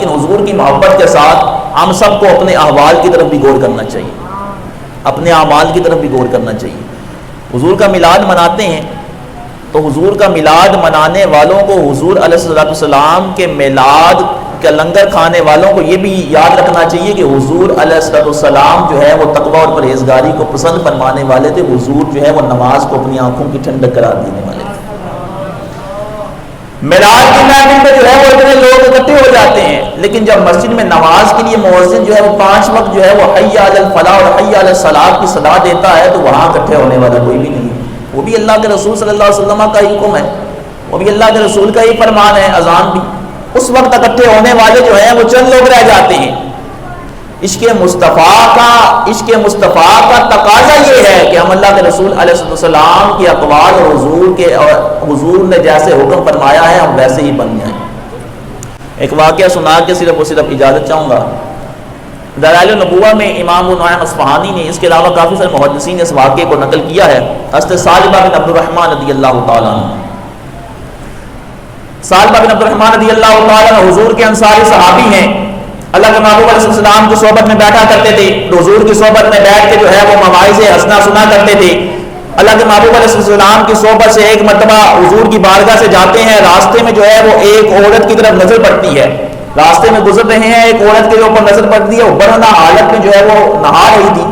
لیکن حضور کی محبت کے ساتھ ہم سب کو اپنے احوال کی طرف بھی غور کرنا چاہیے، اپنے اعمال کی طرف بھی غور کرنا چاہیے۔ حضور کا میلاد مناتے ہیں تو حضور کا میلاد منانے والوں کو، حضور علیہ السلام کے میلاد کا لنگر کھانے والوں کو یہ بھی یاد رکھنا چاہیے کہ حضور علیہ السلام جو ہے وہ تقوی اور پرہیزگاری کو پسند فرمانے والے تھے۔ حضور جو ہے وہ نماز کو اپنی آنکھوں کی ٹھنڈک قرار دینے والے تھے۔ میلاد کی محفل میں جو ہے وہ اتنے لوگ اکٹھے ہو جاتے ہیں، لیکن جب مسجد میں نماز کے لیے مؤذن جو ہے وہ 5 وقت جو ہے وہ حی علی الفلاح اور حی علی الصلاۃ کی صدا دیتا ہے تو وہاں اکٹھے ہونے والا کوئی بھی نہیں ہے۔ وہ بھی اللہ کے رسول صلی اللہ علیہ وسلم کا ہی حکم ہے، وہ بھی اللہ کے رسول کا ہی فرمان ہے۔ اذان بھی اس وقت اکٹھے ہونے والے جو ہیں وہ چند لوگ رہ جاتے ہیں۔ عشق مصطفیٰ کا تقاضا یہ ہے کہ ہم اللہ کے رسول علیہ السلام کی اقوال اور حضور نے جیسے حکم فرمایا ہے ہم ویسے ہی بن جائیں۔ ایک واقعہ سنا کے صرف اجازت چاہوں گا۔ دلائل النبوہ میں امام ابو نعیم اصفہانی نے، اس کے علاوہ کافی سارے محدثین نے اس واقعے کو نقل کیا ہے۔ حضرت ثعلبہ بن عبد الرحمن رضی اللہ تعالیٰ عنہ، ثعلبہ بن عبد الرحمن رضی اللہ تعالیٰ عنہ حضور کے انصاری صحابی ہیں۔ اللہ کے محبوب علیہ السلام کی صحبت میں بیٹھا کرتے تھے، حضور کی صحبت میں بیٹھ کے جو ہے وہ مواعظ حسنہ سنا کرتے تھے۔ اللہ کے محبوب علیہ السلام کی صحبت سے ایک مرتبہ حضور کی بارگاہ سے جاتے ہیں، راستے میں جو ہے وہ ایک عورت کی طرف نظر پڑتی ہے، راستے میں گزر رہے ہیں، ایک عورت کے اوپر نظر پڑتی ہے، وہ برہنہ حالت میں جو ہے وہ نہا رہی تھی۔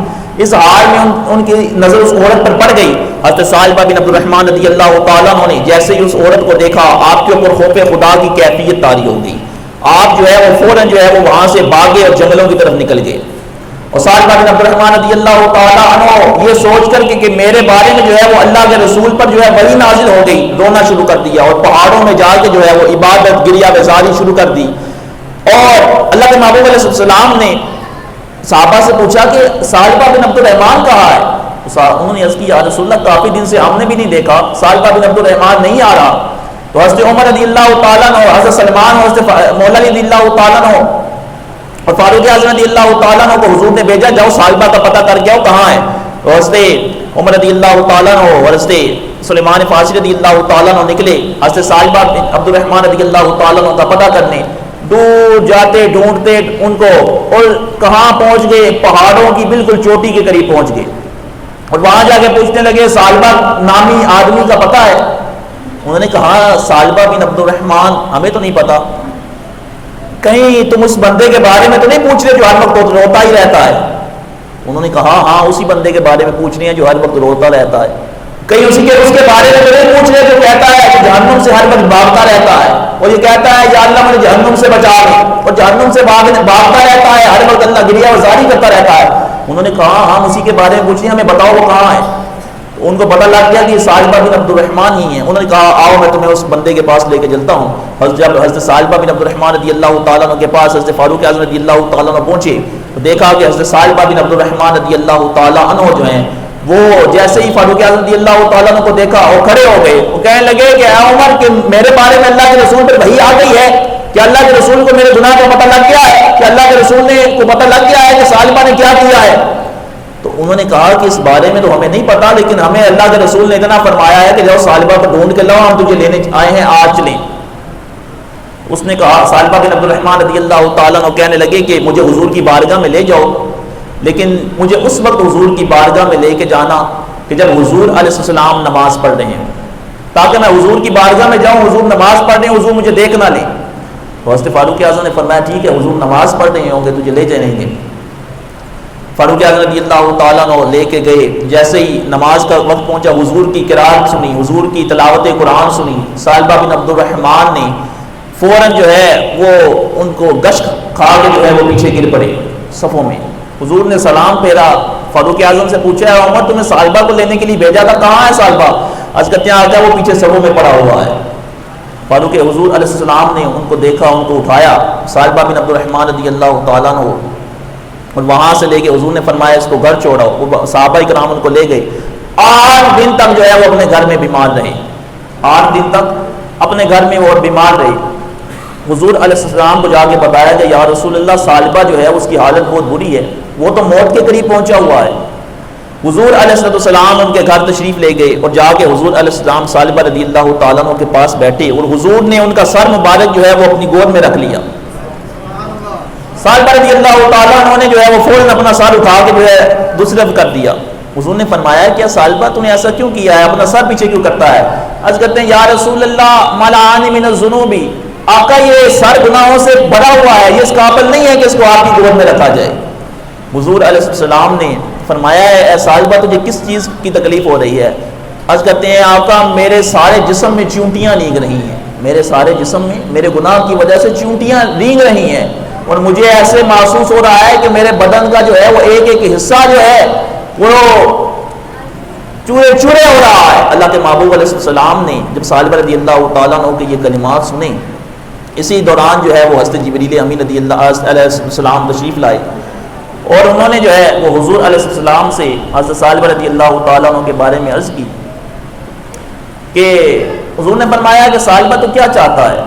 اس حال میں ان کی نظر اس عورت پر پڑ گئی۔ حضرت ثعلبہ بن عبد الرحمن رضی اللہ تعالیٰ عنہ نے جیسے ہی اس عورت کو دیکھا آپ کے اوپر خوف خدا کی کیفیت طاری ہو گئی۔ آپ جو ہے وہ فوراً جو ہے وہ وہاں سے بھاگے اور جنگلوں کی طرف نکل گئے۔ اور ثعلبہ بن عبد الرحمن رضی اللہ تعالیٰ عنہ یہ سوچ کر کہ میرے بارے میں جو ہے وہ اللہ کے رسول پر جو ہے وحی نازل ہو گئی، رونا شروع کر دیا اور پہاڑوں میں جا کے جو ہے وہ عبادت گریہ بیزاری شروع کر دی۔ اور اللہ کے محبوب علیہ السلام نے صحابہ سے پوچھا کہ ثعلبہ بن عبد الرحمن کہاں ہے؟ انہوں نے عرض کی یا رسول اللہ کافی دن سے ہم نے بھی نہیں دیکھا، ثعلبہ بن عبد الرحمن نہیں آ رہا۔ تو حضرت عمر رضی اللہ تعالیٰ عنہ، حضرت سلمان اور حضرت مولا رضی اللہ تعالیٰ عنہ اور فاروق اعظم رضی اللہ تعالیٰ عنہ کو حضور نے بھیجا جاؤ ثعلبہ کا پتہ کر کے آؤ کہاں ہے۔ تو حضرت عمر رضی اللہ تعالیٰ عنہ اور حضرت سلیمان فارسی رضی اللہ تعالیٰ عنہ نکلے حضرت ثعلبہ بن عبد الرحمن رضی اللہ تعالیٰ عنہ کا پتہ کرنے۔ دور جاتے ڈھونڈتے ان کو، اور کہاں پہنچ گئے؟ پہاڑوں کی بالکل چوٹی کے قریب پہنچ گئے اور وہاں جا کے پوچھنے لگے ثعلبہ نامی آدمی کا پتہ ہے؟ انہوں نے کہا ثعلبہ بن عبد الرحمن ہمیں تو نہیں پتا، کہیں تم اس بندے کے بارے میں تو نہیں پوچھ رہے جو ہر وقت روتا ہی رہتا ہے؟ انہوں نے کہا ہاں اسی بندے کے بارے میں پوچھ رہے ہیں جو ہر وقت روتا رہتا ہے۔ کہیں اس کے بارے میں تو نہیں پوچھ رہے جو کہتا ہے کہ جہنم سے ہر وقت بھاگتا رہتا ہے اور یہ کہتا ہے یا اللہ مجھے جہنم سے بچا لے، اور جہنم سے بھاگتا رہتا ہے، ہر وقت اللہ گریہ وزاری کرتا رہتا ہے۔ انہوں نے کہا ہم اسی کے بارے میں پوچھ رہے ہیں، ہمیں بتاؤ وہ کہاں ہے۔ ان کو پتہ لگ گیا کہ یہ ثعلبہ بن عبد الرحمن ہی ہیں۔ انہوں نے کہا آؤ میں تمہیں اس بندے کے پاس لے کے چلتا ہوں۔ جب حضرت ثعلبہ بن عبد الرحمن رضی اللہ تعالیٰ عنہ کے پاس حضرت فاروق اعظم رضی اللہ تعالیٰ عنہ پہنچے تو دیکھا کہ حضرت ثعلبہ بن عبد الرحمن رضی اللہ تعالیٰ عنہ جو ہیں وہ جیسے ہی فاروق اعظم رضی اللہ تعالیٰ عنہ کو دیکھا اور کھڑے ہو گئے، وہ کہنے لگے کہ اے عمر کہ میرے بارے میں اللہ کے رسول پر وحی آ گئی ہے کہ اللہ کے رسول کو میرے گناہ کا پتہ لگ گیا ہے، کہ اللہ کے رسول نے کو پتہ لگ گیا ہے کہ ثعلبہ نے کیا کیا ہے۔ تو انہوں نے کہا کہ اس بارے میں تو ہمیں نہیں پتا، لیکن ہمیں اللہ کے رسول نے اتنا فرمایا ہے کہ جاؤ ثعلبہ کو ڈھونڈ کے لاؤ، ہم تجھے لینے آئے ہیں، آج چلیں۔ اس نے کہا ثعلبہ بن عبد الرحمن رضی اللہ تعالیٰ عنہ کہنے لگے کہ مجھے حضور کی بارگاہ میں لے جاؤ، لیکن مجھے اس وقت حضور کی بارگاہ میں لے کے جانا کہ جب حضور علیہ السلام نماز پڑھ رہے ہیں، تاکہ میں حضور کی بارگاہ میں جاؤں، حضور نماز پڑھ رہے ہیں، حضور مجھے دیکھ نہ لیں۔ تو حضرت فاروق اعظم نے فرمایا ٹھیک ہے حضور نماز پڑھ رہے ہوں گے تجھے لے جائیں گے۔ فاروق اعظم رضی اللہ تعالیٰ عنہ لے کے گئے، جیسے ہی نماز کا وقت پہنچا حضور کی قرات سنی، حضور کی تلاوت قرآن سنی، ثعلبہ بن عبد الرحمن نے فوراً جو ہے وہ ان کو گشت کھا کے جو ہے وہ پیچھے گر پڑے صفوں میں۔ حضور نے سلام پھیرا، فاروق اعظم سے پوچھا ہے عمر تمہیں ثعلبہ کو لینے کے لیے بھیجا تھا، کہاں ہے ثعلبہ؟ عرض کرتے ہیں آجا وہ پیچھے صفوں میں پڑا ہوا ہے۔ فاروق حضور علیہ السلام نے ان کو دیکھا، ان کو اٹھایا، ثعلبہ بن عبد الرحمن رضی اللہ تعالیٰ عنہ، اور وہاں سے لے کے حضور نے فرمایا اس کو گھر چھوڑاؤ۔ وہ صحابہ کرام ان کو لے گئے۔ 8 دن تک جو ہے وہ اپنے گھر میں بیمار رہے، 8 دن تک اپنے گھر میں وہ بیمار رہے۔ حضور علیہ السلام کو جا کے بتایا کہ یا رسول اللہ ثعلبہ جو ہے اس کی حالت بہت بری ہے، وہ تو موت کے قریب پہنچا ہوا ہے۔ حضور علیہ السلام ان کے گھر تشریف لے گئے اور جا کے حضور علیہ السلام ثعلبہ رضی اللہ تعالیٰ عنہ کے پاس بیٹھے اور حضور نے ان کا سر مبارک جو ہے وہ اپنی گود میں رکھ لیا سالبہ رضی اللہ تعالیٰ عنہ نے جو ہے وہ فوراً اپنا سر اٹھا کے جو ہے دوسری طرف کر دیا. حضور نے فرمایا کیا سالبہ تو نے ایسا کیوں کیا ہے, اپنا سر پیچھے کیوں کرتا ہے؟ عرض کرتے ہیں یا رسول اللہ ملعان من الذنوب, آقا یہ سر گناہوں سے بھرا ہوا ہے, یہ اس قابل نہیں ہے کہ اس کو آپ کی گود میں رکھا جائے. حضور علیہ السلام نے فرمایا ہے اے سالبہ تجھے کس چیز کی تکلیف ہو رہی ہے؟ عرض کرتے ہیں آقا میرے سارے جسم میں چیونٹیاں رینگ رہی ہیں, میرے سارے جسم میں میرے گناہ کی وجہ سے چیونٹیاں رینگ رہی ہیں, اور مجھے ایسے محسوس ہو رہا ہے کہ میرے بدن کا جو ہے وہ ایک ایک حصہ جو ہے وہ چورے چورے ہو رہا ہے. اللہ کے محبوب علیہ السلام نے جب سالبہ رضی اللہ تعالیٰ عنہ کے یہ کلمات سنے, اسی دوران جو ہے وہ حضرت جبریل امین رضی اللہ علیہ السلام تشریف لائے, اور انہوں نے جو ہے وہ حضور علیہ السلام سے حضرت سالبہ رضی اللہ تعالیٰ عنہ کے بارے میں عرض کی کہ حضور نے فرمایا کہ سالبہ تو کیا چاہتا ہے؟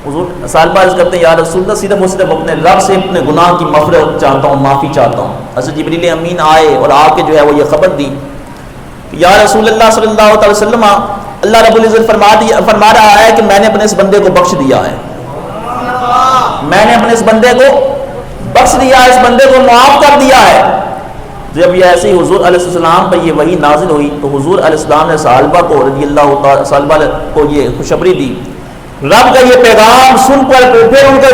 حضور سالبہ عرض کرتے ہیں یا رسول اللہ صرف اور صرف اپنے رب سے اپنے گناہ کی مغفرت چاہتا ہوں, معافی چاہتا ہوں. حضرت جبریل امین آئے اور آ کے جو ہے وہ یہ خبر دی یا رسول اللہ صلی اللہ علیہ وسلم, اللہ رب العزت فرما رہا ہے کہ میں نے اپنے اس بندے کو بخش دیا ہے, میں نے اپنے اس بندے کو بخش دیا ہے, اس بندے کو معاف کر دیا ہے. جب یہ ایسے ہی حضور علیہ السلام پر یہ وحی نازل ہوئی تو حضور علیہ السلام نے سالبہ کو رضی اللہ تعالی سالبہ کو یہ خوشخبری دی. رب کا یہ پیغام سن کر پھر ان کے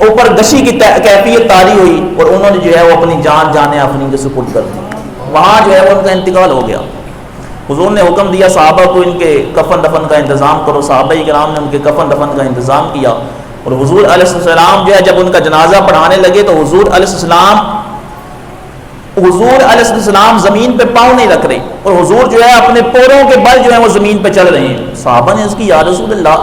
اوپر گشی کی کیفیت طاری ہوئی اور انہوں نے جو ہے وہ اپنی جان آفرین کے سپرد کر دی. وہاں جو ہے وہ ان کا انتقال ہو گیا. حضور نے حکم دیا صحابہ کو ان کے کفن دفن کا انتظام کرو. صحابہ کرام نے ان کے کفن دفن کا انتظام کیا, اور حضور علیہ السلام جو ہے جب ان کا جنازہ پڑھانے لگے تو حضور علیہ السلام زمین پہ پاؤں نہیں رکھ رہے, اور حضور جو ہے اپنے پوروں کے بل جو ہے وہ زمین پہ چل رہے ہیں. صحابہ نے اس کی یا رسول اللہ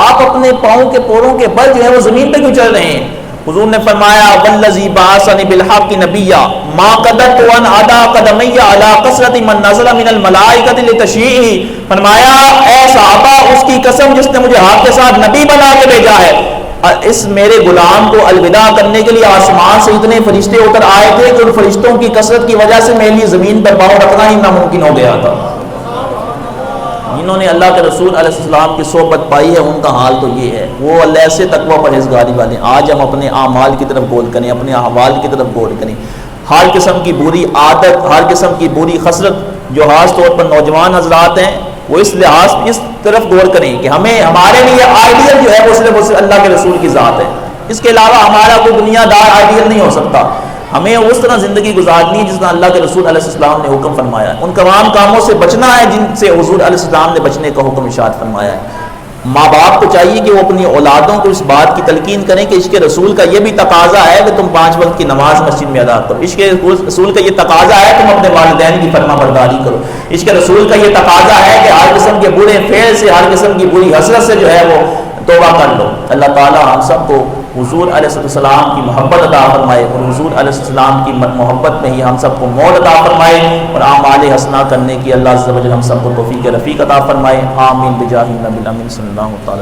آپ اپنے پاؤں کے پوروں کے بل جو ہے وہ زمین پہ کیوں چل رہے ہیں؟ حضور نے فرمایا والذی بعثنی بالحق نبیا ما قدرت ان ادا قدمی علی کثرت من نزل من الملائکۃ لتشیعہ. فرمایا اے صحابہ اس کی قسم جس نے مجھے ہاتھ کے ساتھ نبی بنا کے بھیجا ہے, اس میرے غلام کو الوداع کرنے کے لیے آسمان سے اتنے فرشتے اتر آئے تھے کہ ان فرشتوں کی کثرت کی وجہ سے میرے لیے زمین پر پاؤں رکھنا ہی ناممکن ہو گیا تھا. جنہوں نے اللہ کے رسول علیہ السلام کی صحبت پائی ہے ان کا حال تو یہ ہے, وہ اللہ سے تقوی پرہیزگاری والے. آج ہم اپنے اعمال کی طرف غور کریں, اپنے احوال کی طرف غور کریں. ہر قسم کی بری عادت, ہر قسم کی بری خصلت جو خاص طور پر نوجوان حضرات ہیں وہ اس لحاظ اس طرف غور کریں کہ ہمارے لیے آئیڈیل جو ہے وہ صرف اللہ کے رسول کی ذات ہے. اس کے علاوہ ہمارا کوئی دنیا دار آئیڈیل نہیں ہو سکتا. ہمیں اس طرح زندگی گزارنی ہے جس طرح اللہ کے رسول علیہ السلام نے حکم فرمایا ہے. ان تمام کاموں سے بچنا ہے جن سے حضور علیہ السلام نے بچنے کا حکم ارشاد فرمایا ہے. ماں باپ کو چاہیے کہ وہ اپنی اولادوں کو اس بات کی تلقین کریں کہ عشق رسول کا یہ بھی تقاضا ہے کہ تم 5 وقت کی نماز مسجد میں ادا کرو. عشق رسول کا یہ تقاضا ہے کہ تم اپنے والدین کی فرما برداری کرو. عشق رسول کا یہ تقاضا ہے کہ ہر قسم کے برے فعل سے, ہر قسم کی بری حسرت سے جو ہے وہ توبہ کر لو. اللہ تعالیٰ ہم سب کو حضور علیہ السلام کی محبت عطا فرمائے, اور حضور علیہ السلام کی محبت میں ہی ہم سب کو موت عطا فرمائے, اور اعمال حسنہ کرنے کی اللہ عز و جل ہم سب کو توفیق رفیق عطا فرمائے. آمین بجاہ النبی الامین صلی اللہ تعالی.